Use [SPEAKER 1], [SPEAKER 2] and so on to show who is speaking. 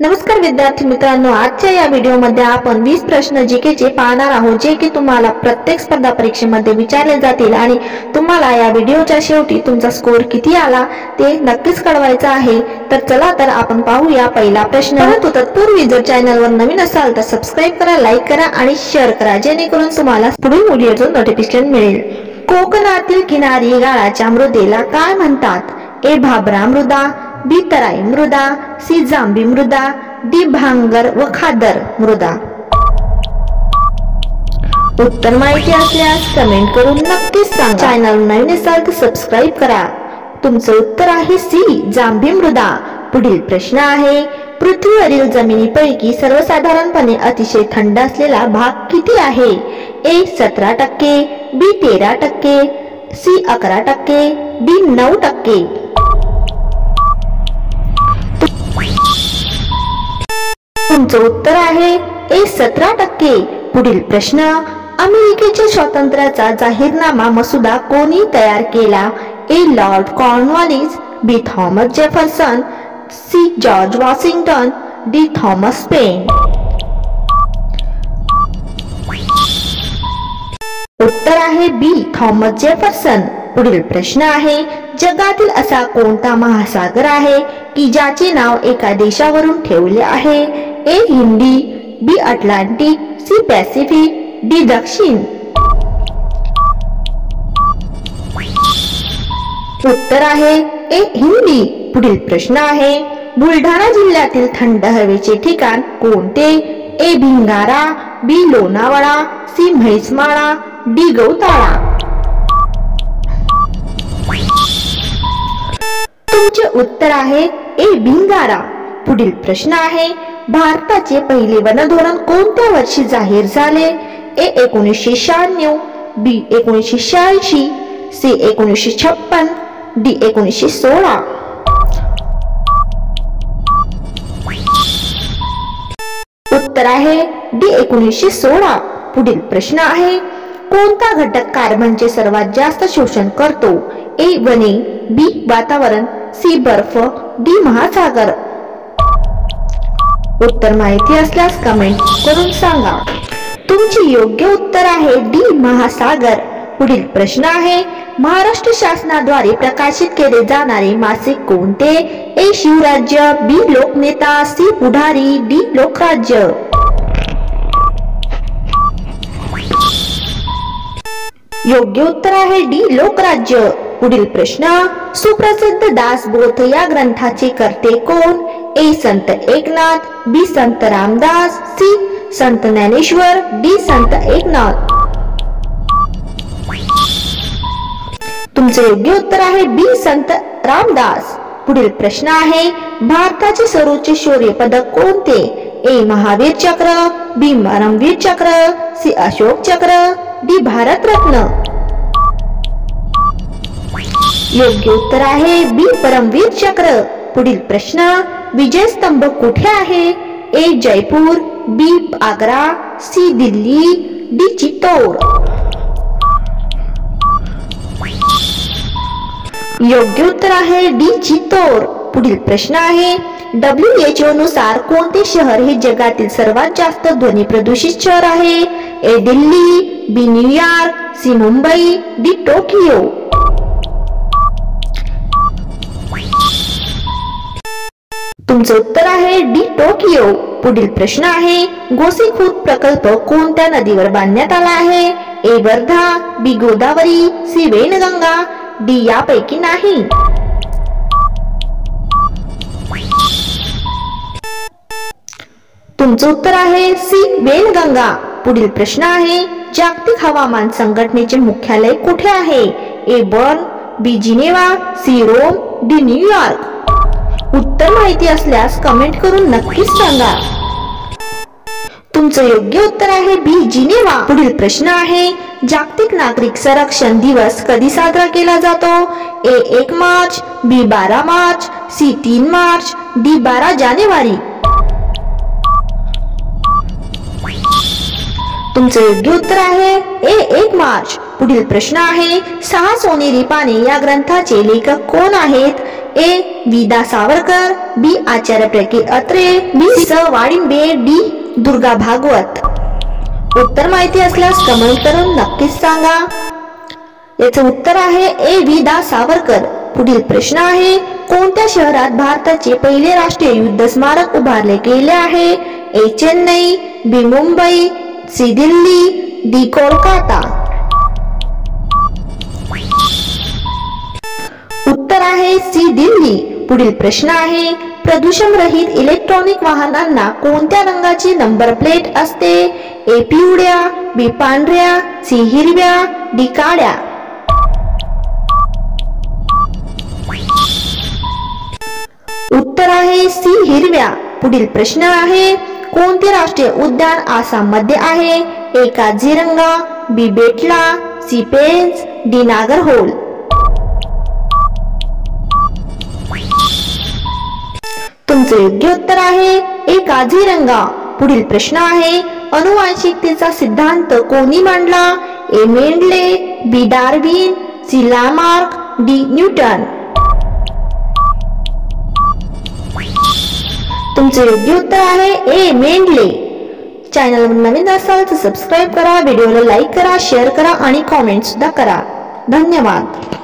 [SPEAKER 1] नमस्कार विद्यार्थी मित्रांनो, आजच्या या व्हिडिओमध्ये आपण 20 प्रश्न जीकेचे पाहणार आहोत, जे की तुम्हाला प्रत्येक स्पर्धा परीक्षेमध्ये विचारले जातील आणि तुम्हाला या व्हिडिओच्या शेवटी तुमचा स्कोर किती आला ते नक्कीच कळवायचं आहे। तर चला तर आपण पाहूया पहिला प्रश्न। परंतु तत्पूर्वी जर चॅनलवर नवीन असाल तर सबस्क्राइब करा, लाईक करा आणि शेअर करा, जेणेकरून तुम्हाला पुढील व्हिडिओचं नोटिफिकेशन मिळेल। कोकणातील किनारी गाळाच्या मृदेला काय म्हणतात? ए भाबरा मृदा, बी तराई मृदा, सी जांभी मृदा, डी भांगर व खादर मृदा। उत्तर माहिती असल्यास कमेंट करून नक्कीच सांगा। चॅनल नवीन असाल तर सबस्क्राइब करा। तुमचं उत्तर आहे सी जांभी मृदा। पुढील प्रश्न आहे, पृथ्वीवरील जमिनीपैकी सर्वसाधारणपणे अतिशय थंड असलेला भाग किती आहे? ए 17%, बी 13%, सी 11%, डी 9%। तुमचं उत्तर आहे ए 17%। पुढील प्रश्न, अमेरिकेच्या स्वातंत्र्याचा जाहीरनामा मसुदा कोणी तयार केला? A Lord Cornwallis, B Thomas Jefferson, C George Washington, D Thomas Paine. उत्तर आहे बी थॉमस जेफरसन। पुढील प्रश्न आहे, जगातील असा कोणता महासागर आहे की ज्याचे नाव एका देशावरून ठेवले आहे? ए हिंदी, बी अटलांटिक, सी पॅसिफिक, डी दक्षिण। उत्तर आहे ए हिंदी। पुढील प्रश्न आहे, बुलढाणा जिल्ह्यातील थंड हवेचे ठिकाण कोणते? ए भिंगारा, बी लोणावळा, सी म्हैसमाळा, डी गौताळा। तुमचे उत्तर आहे ए भिंगारा। पुढील प्रश्न आहे, भारताचे पहिले वनधोरण कोणत्या वर्षी जाहीर झाले? ए 1996, बी 1986, सी 1956, डी 1916। उत्तर आहे डी 1916। पुढील प्रश्न आहे, कोणता घटक कार्बनचे सर्वात जास्त शोषण करतो? ए वने, बी वातावरण, सी बर्फ, डी महासागर। उत्तर माहिती असल्यास कमेंट करून सांगा। तुमचे योग्य उत्तर आहे डी महासागर। पुढील प्रश्न आहे, महाराष्ट्र शासनाद्वारे प्रकाशित केले जाणारे मासिक कोणते? ए शिवराज्य, बी लोकनेता, सी पुढारी, डी लोकराज्य। योग्य उत्तर आहे डी लोकराज्य। पुढील प्रश्न, सुप्रसिद्ध दासबोध या ग्रंथाचे कर्ते कोण? ए संत एकनाथ, बी संत रामदास, सी संत ज्ञानेश्वर, डी संत एकनाथ। तुमचे योग्य उत्तर आहे बी संत रामदास। पुढील प्रश्न आहे, भारताचे सर्वोच्च शौर्य पदक कोणते? ए महावीर चक्र, बी परमवीर चक्र, सी अशोक चक्र, डी भारत रत्न। योग्य उत्तर आहे बी परमवीर चक्र। पुढील प्रश्न, विजय स्तंभ कुठे आहे? ए जयपूर, बी आग्रा, सी दिल्ली, डी चित्तौर। योग्य उत्तर आहे डी चित्तौर। पुढील प्रश्न आहे, WHO नुसार कोणते शहर हे जगातील सर्वात जास्त ध्वनी प्रदूषित शहर आहे? A Delhi, B New York, C Mumbai, D Tokyo. तुमचं उत्तर आहे डी टोकियो। पुढील प्रश्न आहे, गोसीखुर्द प्रकल्प कोणत्या नदीवर बांधण्यात आला आहे? ए वर्धा, बी गोदावरी, सी वेनगंगा, डी यापैकी नाही। तुमचं उत्तर आहे सी वेनगंगा। पुढील प्रश्न आहे, जागतिक हवामान संघटनेचे मुख्यालय कुठे आहे? A Bern, B Geneva, C Rome, D New York. उत्तर माहिती असल्यास कमेंट करून नक्कीच सांगा। तुमचं योग्य उत्तर आहे बी जिनेवा। पुढील प्रश्न आहे, जागतिक नागरिक संरक्षण दिवस कधी साजरा केला जातो? ए 1 मार्च, बी 12 मार्च, सी 3 मार्च, डी 12 जानेवारी। तुमचे योग्य उत्तर आहे ए 1 मार्च। पुढील प्रश्न आहे, 6 सोनेरी पाने या ग्रंथाचे लेखक कोण आहेत? ए विदा सावरकर, बी आचार्य प्रकीर अत्रे, बी स वाळिंबे, डी दुर्गा भागवत। उत्तर माहिती असल्यास कमेंट करून नक्कीच सांगा। याचे उत्तर आहे ए विदा सावरकर। पुढील प्रश्न आहे, कोणत्या शहरात भारताचे पहिले राष्ट्रीय युद्ध स्मारक उभारले गेले आहे? ए चेन्नई, बी मुंबई, सी दिल्ली, डी कोलकाता। उत्तर आहे सी दिल्ली। पुढील प्रश्न आहे, प्रदूषण रहित इलेक्ट्रॉनिक वाहनांना कोणत्या रंगाची नंबर प्लेट असते? ए पिवळ्या, बी पांढऱ्या, सी हिरव्या, डी काळ्या। उत्तर आहे सी हिरव्या। पुढील प्रश्न आहे, कोणते राष्ट्रीय उद्यान आसाम मध्ये आहे? ए काझीरंगा, बी बेटला, सी पेंच, डी नागरहोल। तुमचे योग्य उत्तर आहे ए काझीरंगा। पुढील प्रश्न आहे, अनुवांशिकतेचा सिद्धांत कोणी मांडला? A Mendel, B Darwin, C Lamarck, D Newton. तुमचे योग्य उत्तर आहे ए मेंडले। चॅनलवर नवीन असाल तर सबस्क्राईब करा, व्हिडिओला लाईक करा, शेअर करा आणि कॉमेंट सुद्धा करा। धन्यवाद।